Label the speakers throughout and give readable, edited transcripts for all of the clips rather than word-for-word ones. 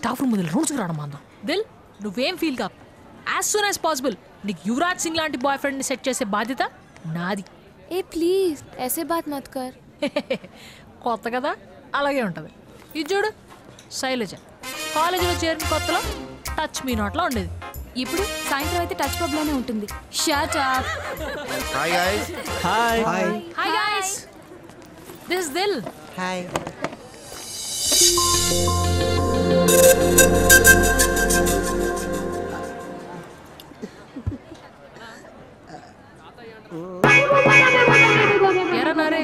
Speaker 1: Staff room వదిలి రౌండ్స్కి రావడం అందాం. దిల్ నువ్వేం ఫీల్ కావు. యాజ్ సూన్ యాజ్ పాసిబుల్ నీకు యువరాజ్ సింగ్ లాంటి బాయ్ ఫ్రెండ్ని సెట్ చేసే బాధ్యత నాది.
Speaker 2: ఏ ప్లీజ్ ऐसे बात मत कर.
Speaker 1: కొత్త కదా అలాగే ఉంటుంది. ఇది చూడు శైలజ కాలేజీలో చేరిన కొత్తలో టచ్ మీ నాట్లో ఉండేది.
Speaker 2: ఇప్పుడు సాయంత్రం అయితే టచ్ పబ్ లోనే ఉంటుంది. Shut up.
Speaker 3: Hi guys.
Speaker 4: Hi
Speaker 1: hi guys, this is Dil.
Speaker 4: Hi.
Speaker 1: ఎరనారే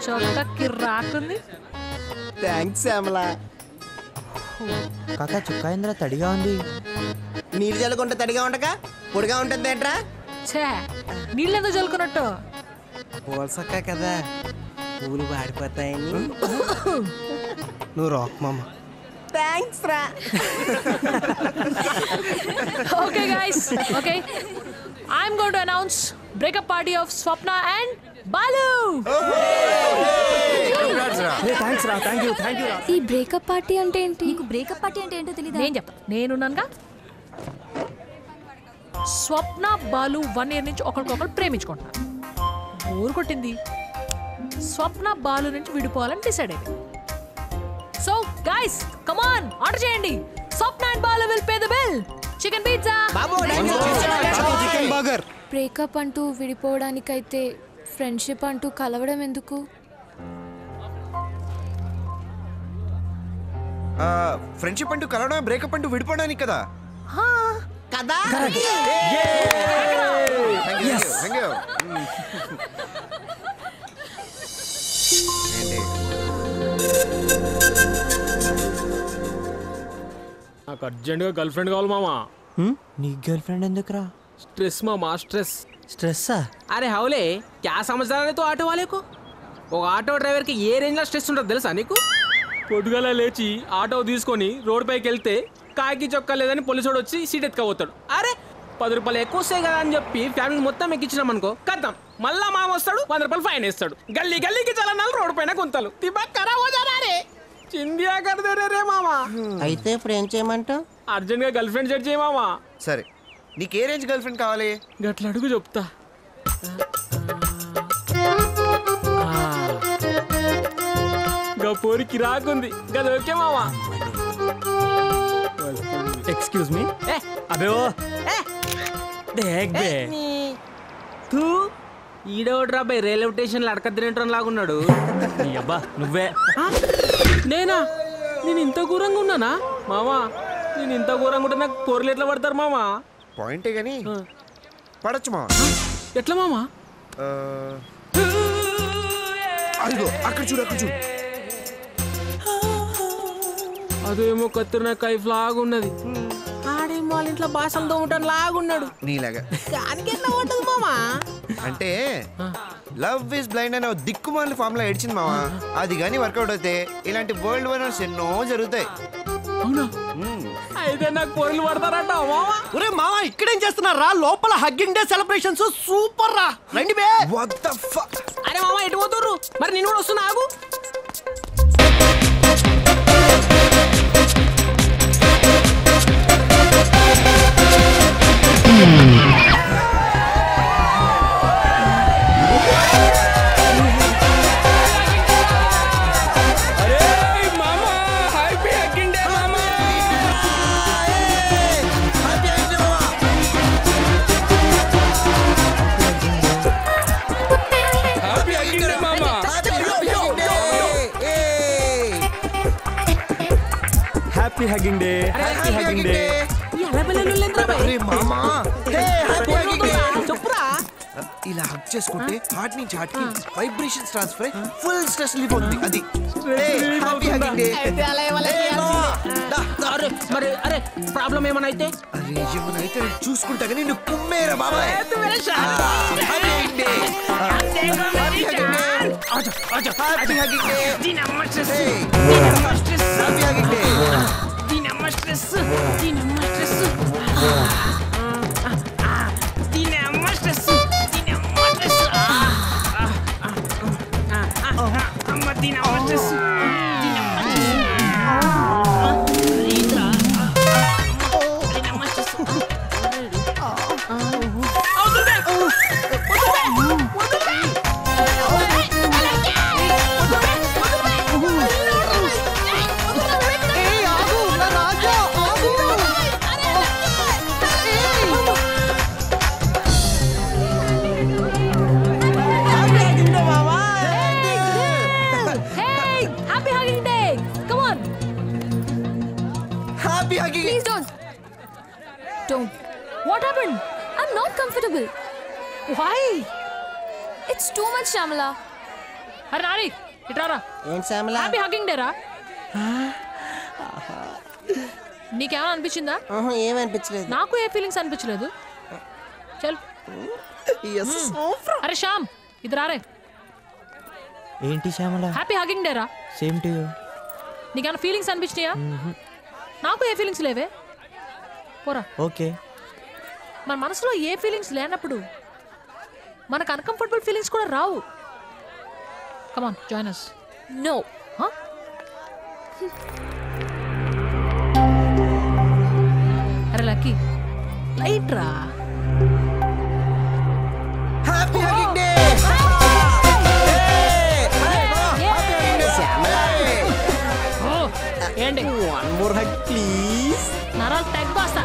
Speaker 1: చొక్కకి రాకుంది.
Speaker 4: థ్యాంక్స్ శ్యామలా. కాకా చుక్కా ఇంద్ర తడిగా ఉంది. నీరు చల్లుకుంటే తడిగా ఉండక పొడిగా ఉంటుంది ఏంట్రా?
Speaker 1: ఛే నీళ్ళెందుకు చల్లుకున్నట్టు?
Speaker 4: పోల్సక్క కదా పూలు వాడిపోతాయని. నువ్వు రాక్ మామ. థ్యాంక్స్ రా.
Speaker 1: Okay guys, okay I'm going to announce breakup party of Swapna and Balu.
Speaker 4: Thanks రా. థ్యాంక్ యూ రా.
Speaker 2: ఈ బ్రేకప్ పార్టీ అంటే ఏంటి? నీకు బ్రేకప్ పార్టీ అంటే ఏంటో తెలీదా?
Speaker 1: నేను చెప్తా, నేనున్నానుగా. స్వప్న బాలు 1 year నుంచి ఒకరికొకరు ప్రేమించుకుంటున్నారు. బోర్ కొట్టింది, స్వప్న బాలు నుంచి విడిపోవాలని డిసైడ్ అయింది. So guys come on, order చేయండి. Swapna and Balu will pay the bill. Chicken pizza.
Speaker 4: Chicken burger.
Speaker 2: Breakup అంటూ విడిపోవడానికైతే ఫ్రెండ్షిప్ అంటూ కలవడం ఎందుకు?
Speaker 3: ఫ్రెండ్షిప్ అంటూ కలవడం, బ్రేకప్ అంటూ విడిపోవడానికి కదా.
Speaker 4: కదా.
Speaker 5: నాకు అర్జెంట్గా గర్ల్ ఫ్రెండ్ కావాలి మామా.
Speaker 4: నీ గర్ల్ ఫ్రెండ్ ఎందుకురా?
Speaker 5: స్ట్రెస్ మామా, స్ట్రెస్.
Speaker 4: స్ట్రెస్సా?
Speaker 5: అరే హౌలే క్యా సమझदार है तो ఆటో వాలేకు. ఒక ఆటో డ్రైవర్కి ఏ రేంజ్లో స్ట్రెస్ ఉంటుంది తెలుసా నీకు? పొద్దుగాల లేచి ఆటో తీసుకొని రోడ్ పైకి వెళ్తే కాకి చొక్కా లేదని పోలీసుడు వచ్చి సీట్ ఎత్తుకపోతాడు. అరే 10 రూపాయలు ఎక్కువ వస్తాయి కదా అని చెప్పి ఫ్యామిలీ మొత్తం ఎక్కించినాం అనుకో, కద్దాం మళ్ళా మామ వస్తాడు 100 రూపాయలు ఫైన్ వేస్తాడు. గల్లీ గల్లీకి చాలా రోడ్డు పైన కొంతలు రే చిందియా కడదేరే రే మామా.
Speaker 4: అయితే ఇప్పుడు ఏం చేయమంటావు?
Speaker 5: అర్జెంట్గా గర్ల్ ఫ్రెండ్ సెట్ చేయ మామా.
Speaker 3: సరే నీకు ఏ రేంజ్ గర్ల్ ఫ్రెండ్ కావాలి?
Speaker 5: గట్ల అడుగు చెప్తా. పోరికి రాకుంది గది ఓకే మామా.
Speaker 4: Excuse me. అబే ఓ దేక్ బే.
Speaker 5: తూ ఈడోడ్రా బై రైల్వే స్టేషన్ లో అడకద్దినేటం లాగున్నాడు.
Speaker 4: నీ అబ్బా నువ్వే.
Speaker 5: నేనా? నేను ఇంత ఘోరంగా ఉన్నానా మామా? నేను ఇంత ఘోరంగా ఉంటే నాకు పోర్లు ఎట్లా పడతారు మామా?
Speaker 3: పాయింటే గానీ పడచ్చు మావా.
Speaker 5: ఎట్లా మామా?
Speaker 3: అదిగో అక్కడ చూడు, అక్కడ చూడు.
Speaker 5: అదేమో కత్తిరిన కైఫ్ లాగున్నది. ఆడేమో వాళ్ళ ఇంట్లో బాసంతో ఉంటాను లాగున్నాడు.
Speaker 3: నీలాగా
Speaker 5: దానికి ఎట్లా ఉంటుంది మామా?
Speaker 3: అంటే లవ్ ఇస్ బ్లైండ్ అనే దిక్కుమాలి ఫామ్ లో ఏడ్చింది మావా. అది కానీ వర్కౌట్ అయితే ఇలాంటి వరల్డ్ వైనర్స్ ఎన్నో జరుగుతాయి.
Speaker 5: అవునా? అయితే నాకు పోర్లు పడతారట మామా.
Speaker 4: ఒరే మావా ఇక్కడేం చేస్తున్నారా? లోపల హగ్గింగ్ డే సెలబ్రేషన్స్ సూపర్ రా. రండి బే.
Speaker 3: What the fuck.
Speaker 5: అరే మామా ఎటు పోతుర్రు? మరి నేను కూడా వస్తున్నా, ఆగు.
Speaker 4: Happy hugging day. Happy hugging day.
Speaker 3: అరే మామా
Speaker 5: చెప్పురా.
Speaker 3: ఇలా హగ్ చేసుకుంటే హార్ట్ నుంచి హార్ట్ కి వైబ్రేషన్స్ ట్రాన్స్ఫర్ అయ్యి ఫుల్ స్ట్రెస్ రిలీఫ్ అవుతుంది. అది హ్యాపీ హగ్గింగ్ డే.
Speaker 5: మరి అరే ప్రాబ్లం ఏమన్నా అయితే?
Speaker 3: అరే ఏమన్నా అయితే చూసుకుంటా కానీ నువ్వు కుమ్మేరా బాబాయ్. Happy hugging day. Happy hugging day. Happy hugging day.
Speaker 5: దీనమ్మ స్ట్రెస్.
Speaker 3: Happy hugging day.
Speaker 5: దీనమ్మ స్ట్రెస్. దీనమ్మ స్ట్రెస్. దీనమ్మ స్ట్రెస్. దీనమ్మ స్ట్రెస్. అమ్మ దీనమ్మ స్ట్రెస్. దీనమ్మ stress.
Speaker 2: I'm not comfortable.
Speaker 1: Why
Speaker 2: It's too much, Shamala.
Speaker 1: అరే నాని ఇట్రారా.
Speaker 4: ఏంటి శ్యామల
Speaker 1: హ్యాపీ హగ్గింగ్ డే రా. నీకేమైనా అనిపించిందా?
Speaker 4: ఏమనిపించలేదు
Speaker 1: నాకు ఏ ఫీలింగ్స్ అనిపించలేదు. చల్. అరే శ్యామ్ ఇది రారే.
Speaker 3: ఏంటి శ్యామల
Speaker 1: హ్యాపీ హగ్గింగ్ డే రా.
Speaker 3: Same to you.
Speaker 1: నీకేమైనా ఫీలింగ్స్ అనిపించినాయా? నాకు ఏ ఫీలింగ్స్ లేవే. పోరా.
Speaker 3: ఓకే.
Speaker 1: మన మనసులో ఏ ఫీలింగ్స్ లేనప్పుడు మనకు అన్కంఫర్టబుల్ ఫీలింగ్స్ కూడా రావు. కమాన్ జాయిన్ us.
Speaker 2: No.
Speaker 1: Huh? అరే లక్కీ లైట్ రా.
Speaker 4: Happy hugging day Shyamala.
Speaker 1: ఏంటి
Speaker 4: వన్ మోర్ హగ్ ప్లీజ్.
Speaker 1: నరాలు తెగ్ బాస్తా.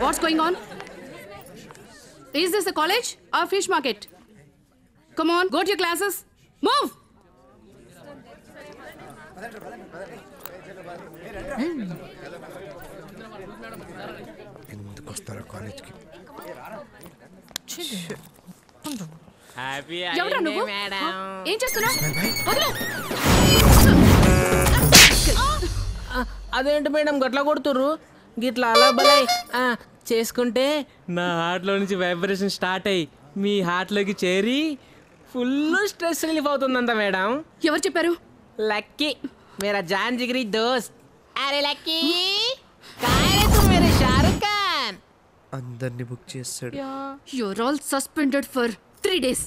Speaker 6: What's going on? Is this a college or fish market? Come on, go to your classes. Move!
Speaker 3: ఎందుకు వస్తారా కాలేజ్కి?
Speaker 6: ఎవరా నువ్వు? ఏం చేస్తున్నావు? వదిలు!
Speaker 5: అదేంటి మేడం గట్లా కొడుతుర్రు? గిట్లా అలా బలై చేసుకుంటే నా హార్ట్లో నుంచి వైబ్రేషన్ స్టార్ట్ అయ్యి మీ హార్ట్లోకి చేరి ఫుల్ స్ట్రెస్ రిలీఫ్ అవుతుందంట మేడం.
Speaker 6: ఎవరు చెప్పారు?
Speaker 5: లక్కీ మేరా జాన్ జిగరీ దోస్త్. అరే లక్కీ కాయ్ రే తు మేరే షారుఖ్ ఖాన్.
Speaker 3: అందరినీ బుక్ చేస్తాడు.
Speaker 6: You're all suspended for 3 days.